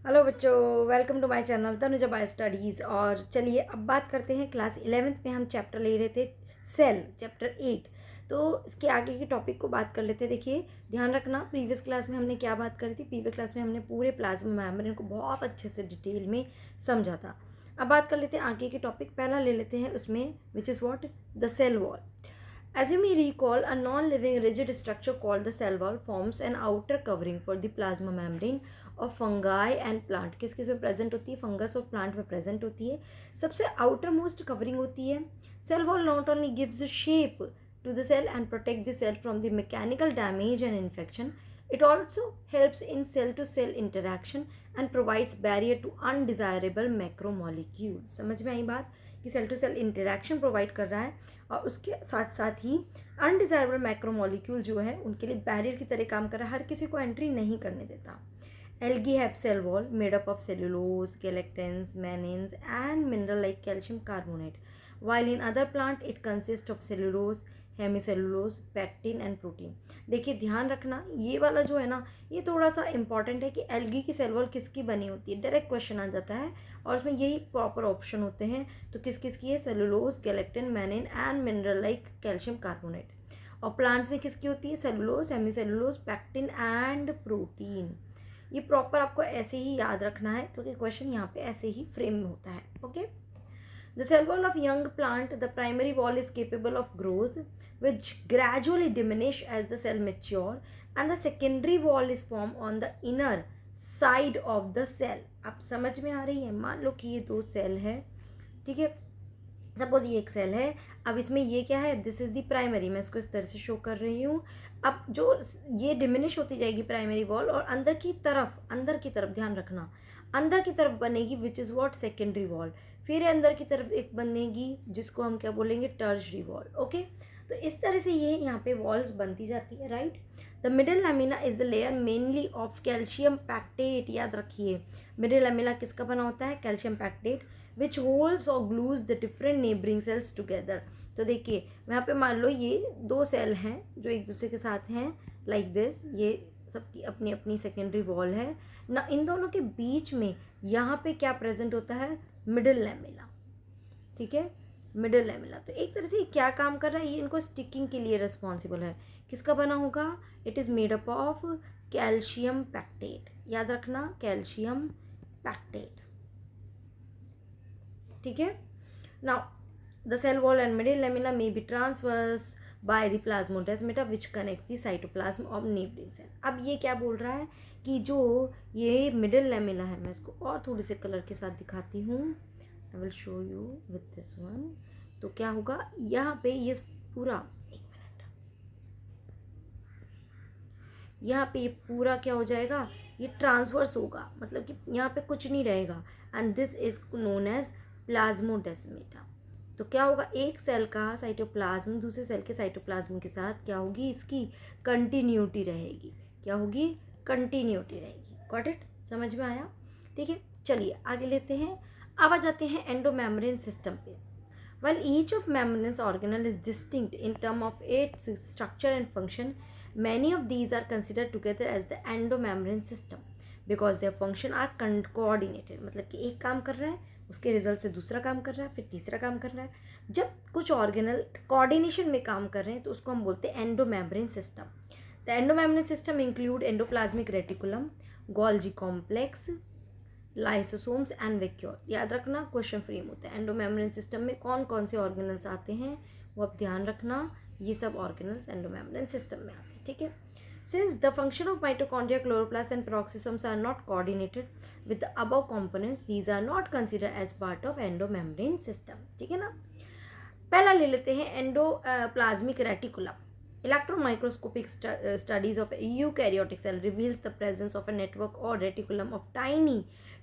Hello बच्चों, welcome to my channel Tanuja by studies. और चलिए अब बात करते हैं क्लास 11th में हम चैप्टर ले रहे थे सेल, चैप्टर 8। तो इसके आगे की टॉपिक को बात कर लेते हैं। देखिए ध्यान रखना, प्रीवियस क्लास में हमने क्या बात करी थी। प्रीवियस क्लास में हमने पूरे प्लाज्मा मेम्ब्रेन को बहुत अच्छे से डिटेल में समझा था। अब बात कर लेते हैं आगे के टॉपिक। पहला ले लेते हैं उसमें, which is what, the cell wall. As you may recall, a non-living rigid structure called the cell wall forms an outer covering for the plasma membrane of fungi and plant। किस किस में present होती है? Fungus और plant में present होती है। सबसे आउटर मोस्ट कवरिंग होती है। Cell wall not only gives shape to the cell and protect the cell from the mechanical damage and infection, it also helps in cell to cell interaction and provides barrier to undesirable macromolecules। समझ में आई बात कि cell to cell interaction provide कर रहा है और उसके साथ साथ ही अनडिजायरेबल मैक्रोमोलिक्यूल जो है उनके लिए बैरियर की तरह काम कर रहा है, हर किसी को एंट्री नहीं करने देता। Algae have cell wall made up of cellulose, keratins, mannins and mineral like calcium carbonate, while in other plant it consists of cellulose, hemicellulose, pectin and protein. देखिए ध्यान रखना, ये वाला जो है ना, ये थोड़ा सा इंपॉर्टेंट है कि एल्गी की सेल वॉल किसकी बनी होती है। डायरेक्ट क्वेश्चन आ जाता है और उसमें यही प्रॉपर ऑप्शन होते हैं। तो किस किस की है? Cellulose, galactan, mannan and mineral like calcium carbonate. और प्लांट्स में किसकी होती है? Cellulose, hemicellulose, pectin and protein. ये प्रॉपर आपको ऐसे ही याद रखना है क्योंकि क्वेश्चन यहाँ पे ऐसे ही फ्रेम में होता है। Okay. The cell wall of young plant, the primary wall is capable of growth, which gradually diminish as the cell mature, and the secondary wall is formed on the inner side of the cell। आप समझ में आ रही है? मान लो कि ये दो cell है, ठीक है। सपोज ये एक सेल है, अब इसमें ये क्या है? This is the primary. मैं इसको इस तरह से शो कर रही हूँ। अब जो ये डिमिनिश होती जाएगी प्राइमरी वॉल और अंदर की तरफ ध्यान रखना, अंदर की तरफ बनेगी विच इज़ व्हाट, सेकेंडरी वॉल। फिर अंदर की तरफ एक बनेगी जिसको हम क्या बोलेंगे? Tertiary wall. ओके। तो इस तरह से ये यहाँ पे वॉल्स बनती जाती है, right. The middle lamina is the layer mainly of calcium pectate. याद रखिए, मिडिल लैमिना किसका बना होता है? कैल्शियम पैक्टेट, विच होल्ड्स और glues the different neighbouring cells together. तो देखिए यहाँ पे मान लो ये दो सेल हैं जो एक दूसरे के साथ हैं, लाइक दिस। ये सबकी अपनी अपनी सेकेंडरी वॉल है ना। इन दोनों के बीच में यहाँ पे क्या प्रेजेंट होता है? मिडिल लैमिना, ठीक है, मिडिल लैमिना। तो एक तरह से ये क्या काम कर रहा है? ये इनको स्टिकिंग के लिए रिस्पॉन्सिबल है। किसका बना होगा? It is made up of calcium pectate. याद रखना, कैल्शियम पैक्टेट, ठीक है। Now the cell wall and middle lamella may be transverse by the plasmodesmata which connects the cytoplasm of neighbouring cell. अब ये क्या बोल रहा है कि जो ये मिडिल लैमिना है, मैं इसको और थोड़े से कलर के साथ दिखाती हूँ। I will show you with this one. तो क्या होगा यहाँ पे? ये पूरा, एक मिनट, यहाँ पे ये पूरा क्या हो जाएगा? ये ट्रांसवर्स होगा, मतलब कि यहाँ पे कुछ नहीं रहेगा। And this is known as plasmodesmata. तो क्या होगा? एक सेल का साइटोप्लाज्म दूसरे सेल के साइटोप्लाज्म के साथ क्या होगी? इसकी कंटिन्यूटी रहेगी। क्या होगी? कंटिन्यूटी रहेगी। Got it? समझ में आया? ठीक है, चलिए आगे लेते हैं। अब आ जाते हैं एंडोमेम्ब्रेन सिस्टम पे। While each of membranous organelle is distinct in terms of its structure and function, many of these are considered together as the endomembrane system because their function are coordinated। मतलब कि एक काम कर रहा है, उसके result से दूसरा काम कर रहा है, फिर तीसरा काम कर रहा है। जब कुछ ऑर्गेनल कोऑर्डिनेशन में काम कर रहे हैं तो उसको हम बोलते हैं endomembrane system. The endomembrane system include endoplasmic reticulum, Golgi complex, lysosomes and vacuole. याद रखना, क्वेश्चन फ्रेम होता है। एंडोमेम्ब्रेन सिस्टम में कौन कौन से ऑर्गेनल्स आते हैं वो अब ध्यान रखना। ये सब ऑर्गेनल्स एंडोमेम्ब्रेन सिस्टम में आते हैं, ठीक है। Since the function of mitochondria, chloroplast and peroxisomes are not coordinated with the above components, these are not considered as part of endomembrane system, ठीक है ना। पहला ले लेते हैं endoplasmic reticulum. Electron microscopic studies of eukaryotic cell reveals the presence of a network or reticulum of tiny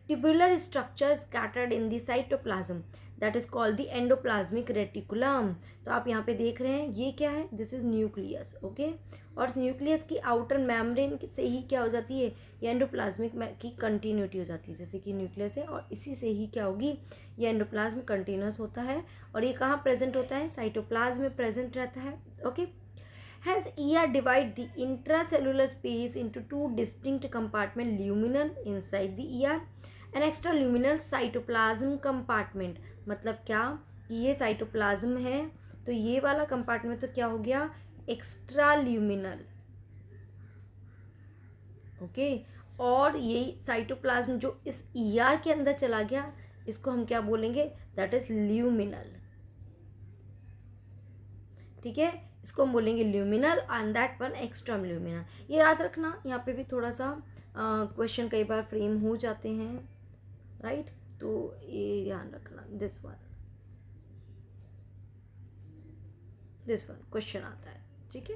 tubular structures scattered in the cytoplasm that is called the endoplasmic reticulum। तो आप यहाँ पे देख रहे हैं ये क्या है? This is nucleus, okay. और न्यूक्लियस की आउटर मेम्ब्रेन से ही क्या हो जाती है? ये एंडोप्लाज्मिक की कंटिन्यूटी हो जाती है, जैसे कि न्यूक्लियस है और इसी से ही क्या होगी? ये एंडोप्लाज्म कंटिन्यूस होता है। और ये कहाँ प्रेजेंट होता है? साइटोप्लाज्म में प्रेजेंट रहता है, okay. Hence, ER divide the intracellular space into two distinct compartments, luminal inside the ER and extraluminal cytoplasm compartment. मतलब क्या कि ये साइटोप्लाज्म है, तो ये वाला कंपार्टमेंट तो क्या हो गया, एक्स्ट्राल्यूमिनल, ओके। और ये साइटोप्लाज्म जो इस ER के अंदर चला गया, इसको हम क्या बोलेंगे, दैट इज ल्यूमिनल, ठीक है, इसको हम बोलेंगे luminal and that one extra luminal. ये याद रखना, यहाँ पे भी थोड़ा सा क्वेश्चन कई बार फ्रेम हो जाते हैं, राइट, तो ये ध्यान रखना, दिस वन क्वेश्चन आता है, ठीक है।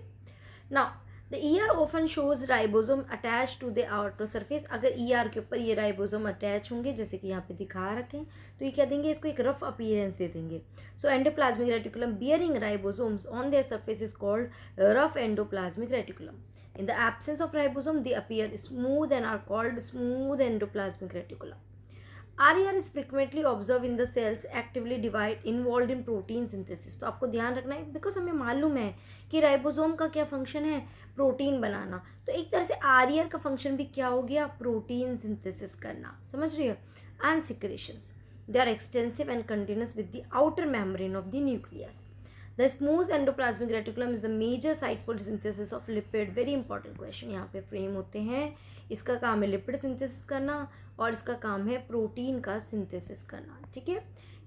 Now the ER often shows ribosome attach to the outer surface. अगर ER के ऊपर ये राइबोसोम अटैच होंगे, जैसे कि यहाँ पे दिखा रखे हैं, तो ये क्या देंगे, इसको एक रफ अपीयरेंस दे देंगे। So endoplasmic reticulum bearing ribosomes on their surface is called rough endoplasmic reticulum. In the absence of ribosome, they appear smooth and are called smooth endoplasmic reticulum. RER is frequently observed in the cells actively divide involved in protein synthesis. तो आपको ध्यान रखना है, because हमें मालूम है कि ribosome का क्या फंक्शन है, प्रोटीन बनाना, तो एक तरह से RER का फंक्शन भी क्या हो गया, प्रोटीन सिंथेसिस करना, समझ रही हो, and secretions. They are extensive and continuous with the outer membrane of the nucleus. The smooth endoplasmic reticulum is the major site for synthesis of lipid. Very important question यहाँ पे frame होते हैं। इसका काम है लिपिड सिंथेसिस करना और इसका काम है प्रोटीन का सिंथेसिस करना, ठीक है।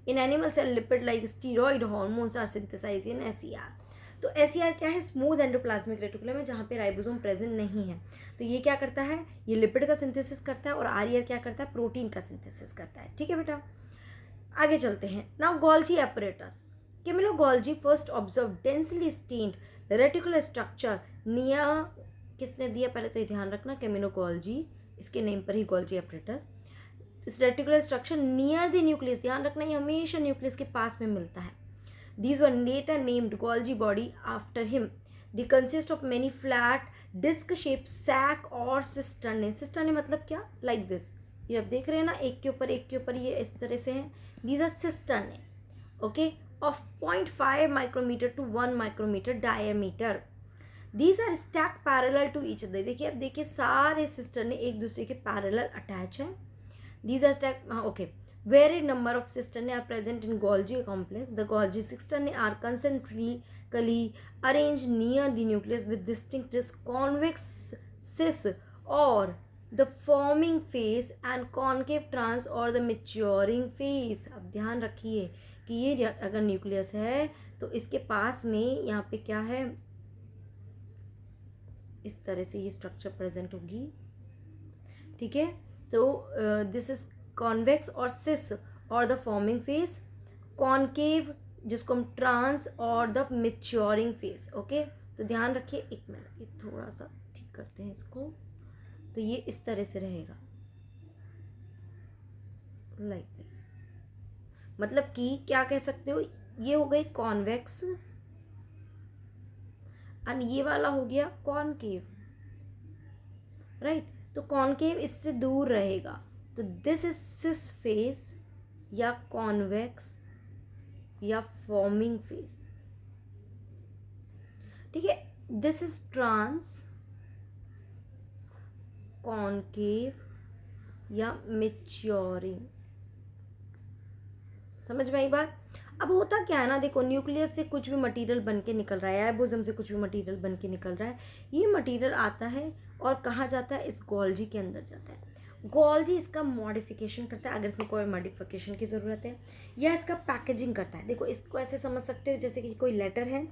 In animal cell lipid like steroid hormones are synthesize in SER। तो SER क्या है, स्मूथ एंडोप्लाज्मिक रेटिकुलम है, जहाँ पे राइबोसोम प्रेजेंट नहीं है। तो ये क्या करता है, ये लिपिड का सिंथेसिस करता है, और RER क्या करता है, प्रोटीन का सिंथेसिस करता है, ठीक है बेटा। आगे चलते हैं। Now Golgi apparatus. Camilo Golgi first observed densely stained reticular structure near, किसने दिया, पहले तो ये ध्यान रखना, Camilo Golgi, इसके नेम पर ही Golgi apparatus, इस reticular structure near the nucleus, ध्यान रखना ये हमेशा न्यूक्लियस के पास में मिलता है। These were later named Golgi body after him. They consist of many flat disc shaped sac और cisternae. Cisternae मतलब क्या, like this, ये आप देख रहे हैं ना, एक के ऊपर ये इस तरह से हैं। These are cisternae, okay, of 0.5 micrometer to 1 micrometer diameter. These are stacked parallel to each other. देखिए, अब देखिए सारे सिस्टरने एक दूसरे के पैरेलल अटैच हैं। These are stacked, okay. Varied number of cisternae are present in Golgi complex. The Golgi cisternae are concentrically arranged near the nucleus with distinct convex cis or the forming phase and concave trans or the maturing phase. अब ध्यान रखिए कि ये अगर nucleus है तो इसके पास में यहाँ पे क्या है, इस तरह से ये स्ट्रक्चर प्रेजेंट होगी, ठीक है। तो दिस इज कॉन्वेक्स और सिस और द फॉर्मिंग फेज, कॉनकेव जिसको हम ट्रांस और द मैच्योरिंग फेज, ओके। तो ध्यान रखिए, एक मिनट, ये थोड़ा सा ठीक करते हैं इसको, तो ये इस तरह से रहेगा, लाइक दिस। मतलब कि क्या कह सकते हो, ये हो गई कॉन्वेक्स एंड ये वाला हो गया कॉनकेव, राइट। तो कॉनकेव इससे दूर रहेगा, तो दिस इज सिस फेस या कॉन्वेक्स या फॉर्मिंग फेस, ठीक है। दिस इज ट्रांस, कॉनकेव या मैच्योरिंग, समझ में आई बात। अब होता क्या है ना, देखो न्यूक्लियस से कुछ भी मटेरियल बन के निकल रहा है, राइबोसोम से कुछ भी मटेरियल बन के निकल रहा है, ये मटेरियल आता है और कहाँ जाता है, इस गोल्जी के अंदर जाता है। गोल्जी इसका मॉडिफिकेशन करता है अगर इसमें कोई मॉडिफिकेशन की ज़रूरत है, या इसका पैकेजिंग करता है। देखो इसको ऐसे समझ सकते हो जैसे कि कोई लेटर है,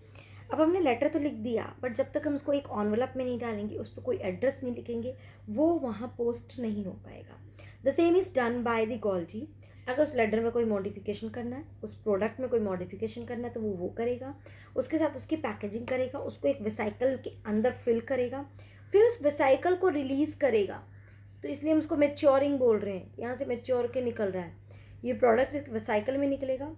अब हमने लेटर तो लिख दिया, बट जब तक हम उसको एक एनवेलप में नहीं डालेंगे, उस पर कोई एड्रेस नहीं लिखेंगे, वो वहाँ पोस्ट नहीं हो पाएगा। The same is done by the Golgi. अगर उस लेटर में कोई मॉडिफिकेशन करना है, उस प्रोडक्ट में कोई मॉडिफिकेशन करना है, तो वो करेगा, उसके साथ उसकी पैकेजिंग करेगा, उसको एक वेसाइकल के अंदर फिल करेगा, फिर उस वेसाइकल को रिलीज़ करेगा। तो इसलिए हम उसको मैच्योरिंग बोल रहे हैं, यहाँ से मैच्योर के निकल रहा है, ये प्रोडक्ट इस वेसाइकल में निकलेगा।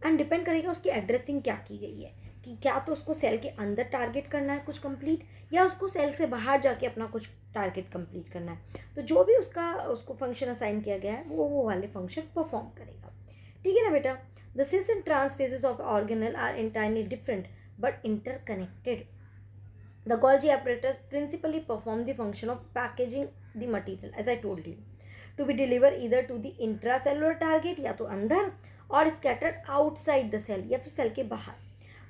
एंड डिपेंड करेगा उसकी एड्रेसिंग क्या की गई है, कि क्या तो उसको सेल के अंदर टारगेट करना है कुछ कंप्लीट, या उसको सेल से बाहर जाके अपना कुछ टारगेट कंप्लीट करना है। तो जो भी उसको फंक्शन असाइन किया गया है वो वाले फंक्शन परफॉर्म करेगा, ठीक है ना बेटा। The cis and trans phases of organelle are entirely different but interconnected. The Golgi apparatus principally perform the function of packaging the material, as I told you, to be delivered either to the intracellular target, या तो अंदर, और scattered outside the cell, या फिर cell के बाहर.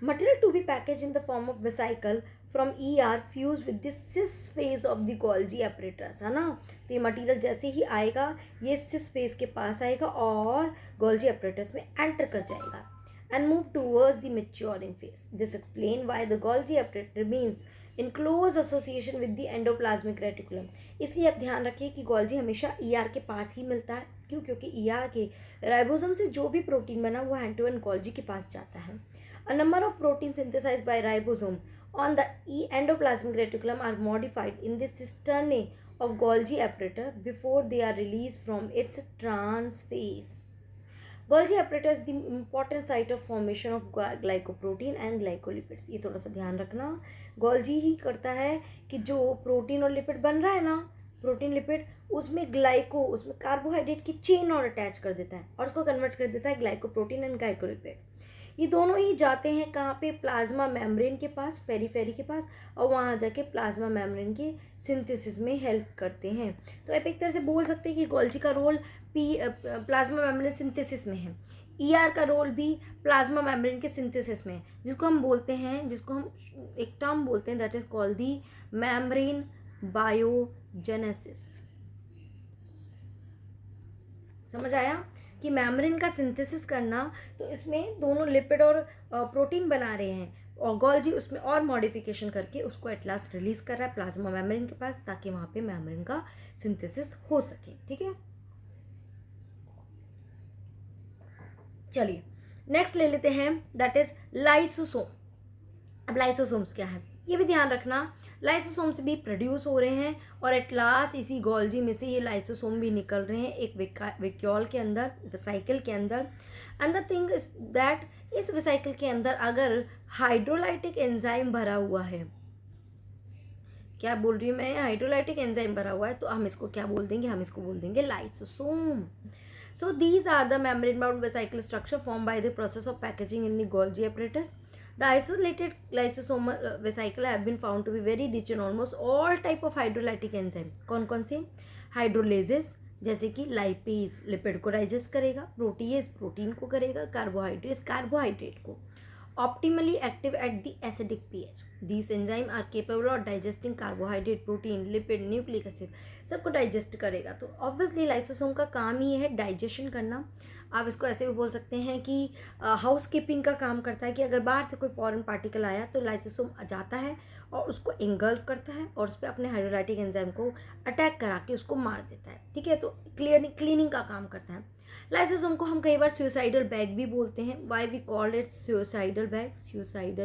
Material to be packaged in the form of vesicle from ER fused with the cis phase of the Golgi apparatus, है ना. तो ये मटीरियल जैसे ही आएगा ये cis phase के पास आएगा और Golgi apparatus में एंटर कर जाएगा and move towards the maturing phase. This explains why the Golgi apparatus remains in close association with the endoplasmic reticulum. इसलिए आप ध्यान रखिए कि गोल्जी हमेशा ER के पास ही मिलता है. क्यों? क्योंकि ER के राइबोसोम से जो भी प्रोटीन बना वो हैंड टू हैंड गोल्जी के पास जाता है. A number of proteins synthesized by ribosome on the endoplasmic reticulum are modified in the cisternae of Golgi apparatus before they are released from its trans phase. Golgi apparatus is the important site of formation of glycoprotein and glycolipids. ये थोड़ा सा ध्यान रखना. Golgi ही करता है कि जो protein और लिपिड बन रहा है ना, प्रोटीन लिपिड, उसमें उसमें कार्बोहाइड्रेट की चेन और अटैच कर देता है और उसको कन्वर्ट कर देता है ग्लाइकोप्रोटीन एंड ग्लाइकोलिपिड. ये दोनों ही जाते हैं कहाँ पे? प्लाज्मा मेम्ब्रेन के पास, पेरीफेरी के पास, और वहाँ जाके प्लाज्मा मेम्ब्रेन के सिंथेसिस में हेल्प करते हैं. तो आप एक तरह से बोल सकते हैं कि गोल्जी का रोल प्लाज्मा मेम्ब्रेन सिंथेसिस में है. ER का रोल भी प्लाज्मा मेम्ब्रेन के सिंथेसिस में है, जिसको हम एक टर्म बोलते हैं, that is called the membrane biogenesis. समझ आया कि मेम्ब्रेन का सिंथेसिस करना, तो इसमें दोनों लिपिड और प्रोटीन बना रहे हैं और गोल्जी उसमें और मॉडिफिकेशन करके उसको एट लास्ट रिलीज कर रहा है प्लाज्मा मेम्ब्रेन के पास, ताकि वहाँ पे मेम्ब्रेन का सिंथेसिस हो सके. ठीक है, चलिए नेक्स्ट ले लेते हैं, दैट इज लाइसोसोम. अब लाइसोसोम्स क्या है ये भी ध्यान रखना. लाइसोसोम्स भी प्रोड्यूस हो रहे हैं और एट लास्ट इसी गोल्जी में से ये लाइसोसोम भी निकल रहे हैं एक वेक्यूल के अंदर, वेसाइकल के अंदर. And the thing is that इस वेसाइकल के अंदर अगर हाइड्रोलाइटिक एंजाइम भरा हुआ है, क्या बोल रही हूँ मैं, हाइड्रोलाइटिक एंजाइम भरा हुआ है, तो हम इसको क्या बोल देंगे? हम इसको बोल देंगे lysosome. So these are the membrane-bound vesicle structure formed by the process of packaging in the Golgi apparatus. The isolated lysosomal vesicle have been found to be very rich in almost all type of hydrolytic enzyme. कौन कौन से? Hydrolases, जैसे कि lipase lipid को digest करेगा, protease protein को करेगा, carbohydrate को. Optimally active at the acidic pH. These enzymes are capable of digesting carbohydrate, protein, lipid, nucleic acid, सबको डाइजेस्ट करेगा. तो ऑब्वियसली लाइसोसोम का काम ही है डाइजेशन करना. आप इसको ऐसे भी बोल सकते हैं कि हाउस कीपिंग का काम करता है, कि अगर बाहर से कोई फॉरेन पार्टिकल आया तो लाइसोसोम जाता है और उसको इंगल्फ करता है और उस पर अपने हाइड्रोलाइटिक एंजाइम को अटैक करा के उसको मार देता है. ठीक है, तो क्लीनिंग का काम करता है. लाइसोसोम को हम कई बार सुसाइडल बैग भी बोलते हैं. Why we called it suicidal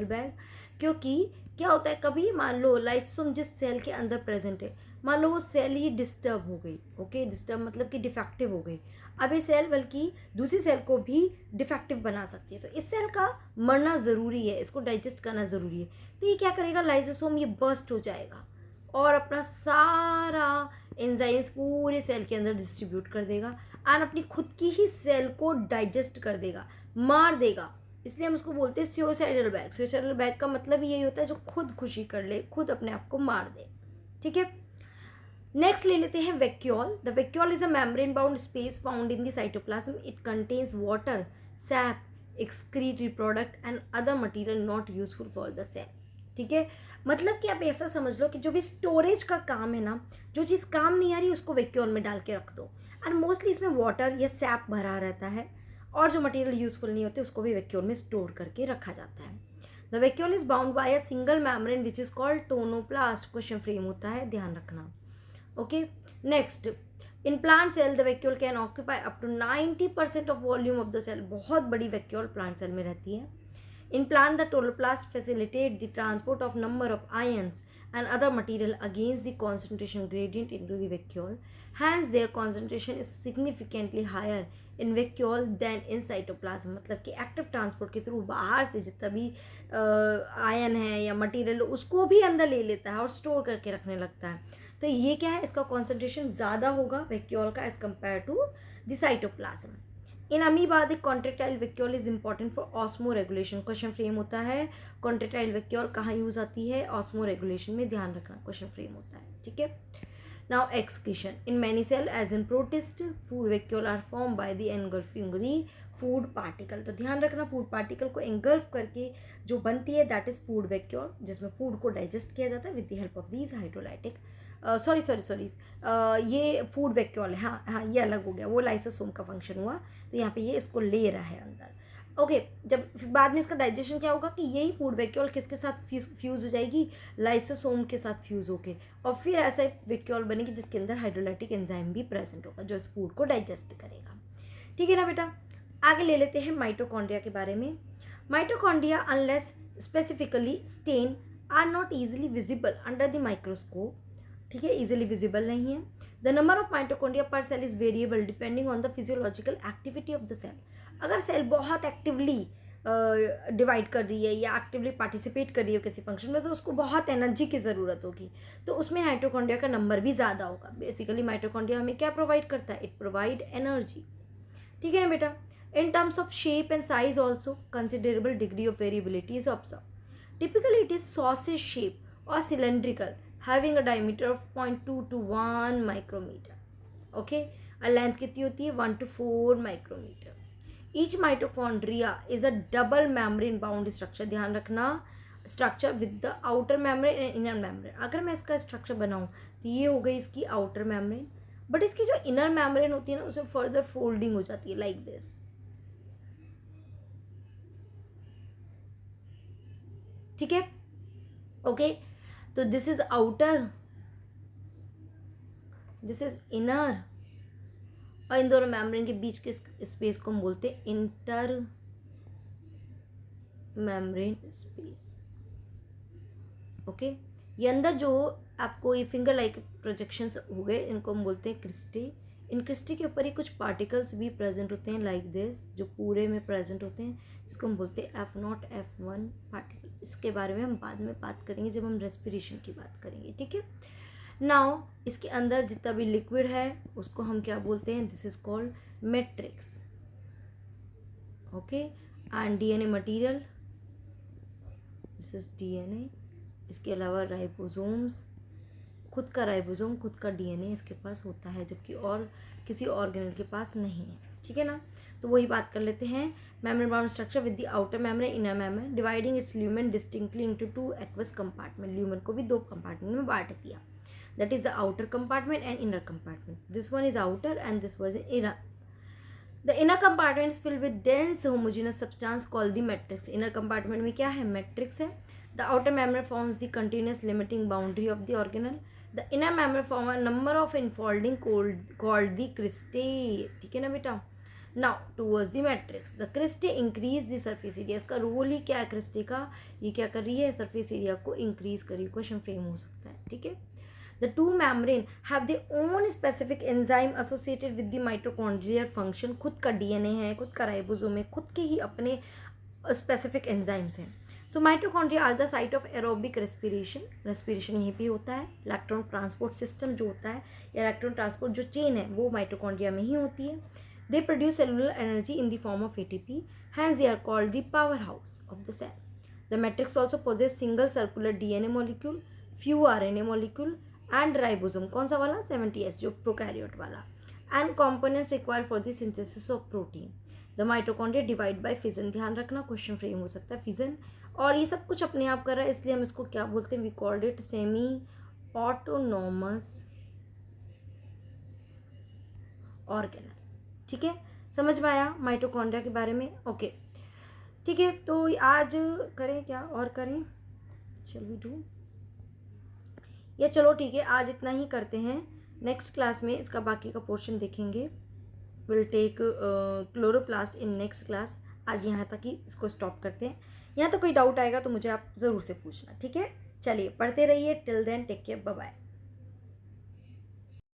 bag? क्योंकि क्या होता है, कभी मान लो लाइसोसोम जिस सेल के अंदर प्रेजेंट है, मान लो वो सेल ही डिस्टर्ब हो गई. ओके, डिस्टर्ब मतलब कि डिफेक्टिव हो गई. अब ये सेल बल्कि दूसरी सेल को भी डिफेक्टिव बना सकती है. तो इस सेल का मरना ज़रूरी है, इसको डाइजेस्ट करना ज़रूरी है. तो ये क्या करेगा, लाइसोसोम ये बर्स्ट हो जाएगा और अपना सारा एंजाइम्स पूरे सेल के अंदर डिस्ट्रीब्यूट कर देगा और अपनी खुद की ही सेल को डाइजेस्ट कर देगा, मार देगा. इसलिए हम उसको बोलते हैं सुसाइडल बैग. सुसाइडल बैग का मतलब यही होता है जो खुद खुशी कर ले, खुद अपने आप को मार दे. ठीक है, नेक्स्ट ले लेते हैं vacuole. The vacuole is a membrane bound space found in the cytoplasm. It contains water, sap, excretory product and other material not useful for the cell. ठीक है, मतलब कि आप ऐसा समझ लो कि जो भी स्टोरेज का काम है ना, जो चीज़ काम नहीं आ रही उसको वैक्यूल में डाल के रख दो. और मोस्टली इसमें वाटर या सैप भरा रहता है और जो मटेरियल यूजफुल नहीं होते उसको भी वैक्यूल में स्टोर करके रखा जाता है. The vacuole is bound by a single membrane which is called tonoplast. Question frame होता है, ध्यान रखना. Okay, next, in plant cell the vacuole can occupy up to 90% of volume of the cell. बहुत बड़ी वैक्यूल प्लांट सेल में रहती है. In plant, the toloplast facilitate the transport of number of ions and other material against the concentration gradient into the vacuole. Hence, their concentration is significantly higher in vacuole than in cytoplasm. मतलब कि active transport के through बाहर से जितना भी ion है या material उसको भी अंदर ले लेता है और स्टोर करके रखने लगता है. तो ये क्या है, इसका कॉन्सेंट्रेशन ज़्यादा होगा वैक्यूल का as compare to the cytoplasm. In amoeba the contractile vacuole is important for osmoregulation. Question frame होता है कॉन्ट्रेक्टाइल वैक्यूल कहाँ यूज आती है, ऑस्मो रेगुलेशन में, ध्यान रखना क्वेश्चन फ्रेम होता है, ठीक है। Now excretion in many cell as in protist food vacuole are form by the engulfing the food particle. तो ध्यान रखना फूड पार्टिकल को एंगल्फ करके जो बनती है दैट इज फूड वैक्यूल, जिसमें फूड को डाइजेस्ट किया जाता है with the help of these hydrolytic sorry ये फूड वैक्यूल है, हाँ ये अलग हो गया, वो लाइसोसोम का फंक्शन हुआ, तो यहाँ पे ये इसको ले रहा है अंदर। ओके जब फिर बाद में इसका डाइजेशन क्या होगा कि यही फूड वैक्यूल किसके साथ फ्यूज़ हो जाएगी, लाइसोसोम के साथ फ्यूज़ होके, और फिर ऐसा वैक्यूल बनेगी जिसके अंदर हाइड्रोलाइटिक एंजाइम भी प्रेजेंट होगा जो इस फूड को डाइजेस्ट करेगा, ठीक है ना बेटा। आगे ले लेते हैं माइटोकॉन्ड्रिया के बारे में। Mitochondria unless specifically stain are not easily visible under the microscope, ठीक है, इजीली विजिबल नहीं है। The number of mitochondria per cell is variable depending on the physiological activity of the cell. अगर सेल बहुत actively divide कर रही है या एक्टिवली पार्टिसिपेट कर रही है किसी फंक्शन में, तो उसको बहुत एनर्जी की ज़रूरत होगी, तो उसमें माइटोकॉन्ड्रिया का नंबर भी ज़्यादा होगा। बेसिकली माइटोकॉन्ड्रिया हमें क्या प्रोवाइड करता है, इट प्रोवाइड एनर्जी, ठीक है ना बेटा। In terms of shape and size also, considerable degree of variability is observed. Typically, it is sausage shape or cylindrical, having a diameter of 0.2 to 1 micrometer. Okay, और length कितनी होती है 1 to 4 micrometer. Each mitochondria is a double membrane bound structure. ध्यान रखना structure with the outer membrane and inner membrane. अगर मैं इसका structure बनाऊँ तो ये हो गई इसकी outer membrane, बट इसकी जो inner membrane होती है ना उसमें further folding हो जाती है like this, ठीक है। ओके तो this is outer, this is inner, और इन दोनों मेम्ब्रेन के बीच के स्पेस को हम बोलते हैं इंटर मेम्ब्रेन स्पेस। ओके ये अंदर जो आपको ये फिंगर लाइक प्रोजेक्शंस हो गए इनको हम बोलते हैं क्रिस्टे। इन क्रिस्टे के ऊपर ही कुछ पार्टिकल्स भी प्रेजेंट होते हैं लाइक दिस, जो पूरे में प्रेजेंट होते हैं, जिसको हम बोलते हैं F0 F1 पार्टिकल। इसके बारे में हम बाद में बात करेंगे जब हम रेस्पिरेशन की बात करेंगे, ठीक है। नाउ इसके अंदर जितना भी लिक्विड है उसको हम क्या बोलते हैं, this is called matrix, okay. And DNA material, this is DNA. इसके अलावा राइबोसोम्स, खुद का राइबोसोम, खुद का डीएनए इसके पास होता है, जबकि और किसी ऑर्गेनल के पास नहीं है, ठीक है ना। तो वही बात कर लेते हैं। Membrane bound structure with the outer membrane, inner membrane, dividing it's lumen distinctly into 2 aqueous compartment. Lumen को भी 2 कंपार्टमेंट में बांट दिया, that is the outer compartment and inner compartment. This one is outer and this one is inner. The inner compartment is filled with dense homogeneous substance called the matrix. Inner compartment में क्या है, matrix है। The outer membrane forms the continuous limiting boundary of the organelle. The inner membrane form a number of enfolding called the cristae, ठीक है ना बेटा। Now towards the matrix, the cristae increase the surface area। इसका role ही क्या है cristae का, ये क्या कर रही है, surface area को increase कर रही है। क्वेश्चन फ्रेम हो सकता है, ठीक है। The two membrane have their own specific enzyme associated with the mitochondrial function। खुद का DNA है, खुद का राइबोसोम है, खुद के ही अपने स्पेसिफिक एंजाइम्स हैं। So mitochondria are the site of aerobic respiration. Respiration यहीं पे होता है। इलेक्ट्रॉन ट्रांसपोर्ट सिस्टम जो होता है या इलेक्ट्रॉन ट्रांसपोर्ट जो चेन है वो माइटोकॉन्ड्रिया में ही होती है। They produce cellular energy in the form of ATP, hence they are called the powerhouse of the cell. The matrix also possess single circular DNA molecule, few RNA molecule and ribosome. कौन सा वाला, 70S जो prokaryote वाला, and components required for the synthesis of protein. The mitochondria divide by fission. ध्यान रखना question frame हो सकता है फिजन, और ये सब कुछ अपने आप कर रहा है, इसलिए हम इसको क्या बोलते हैं, we called it semi autonomous organelle, ठीक है। समझ में आया माइटोकॉन्ड्रिया के बारे में, ओके ठीक है। तो आज करें क्या और करें, शैल वी डू, या चलो ठीक है आज इतना ही करते हैं। नेक्स्ट क्लास में इसका बाकी का पोर्शन देखेंगे। Will take chloroplast in next class. आज यहाँ तक ही इसको स्टॉप करते हैं। यहाँ तो कोई डाउट आएगा तो मुझे आप ज़रूर से पूछना, ठीक है। चलिए पढ़ते रहिए। Till then take care, bye bye.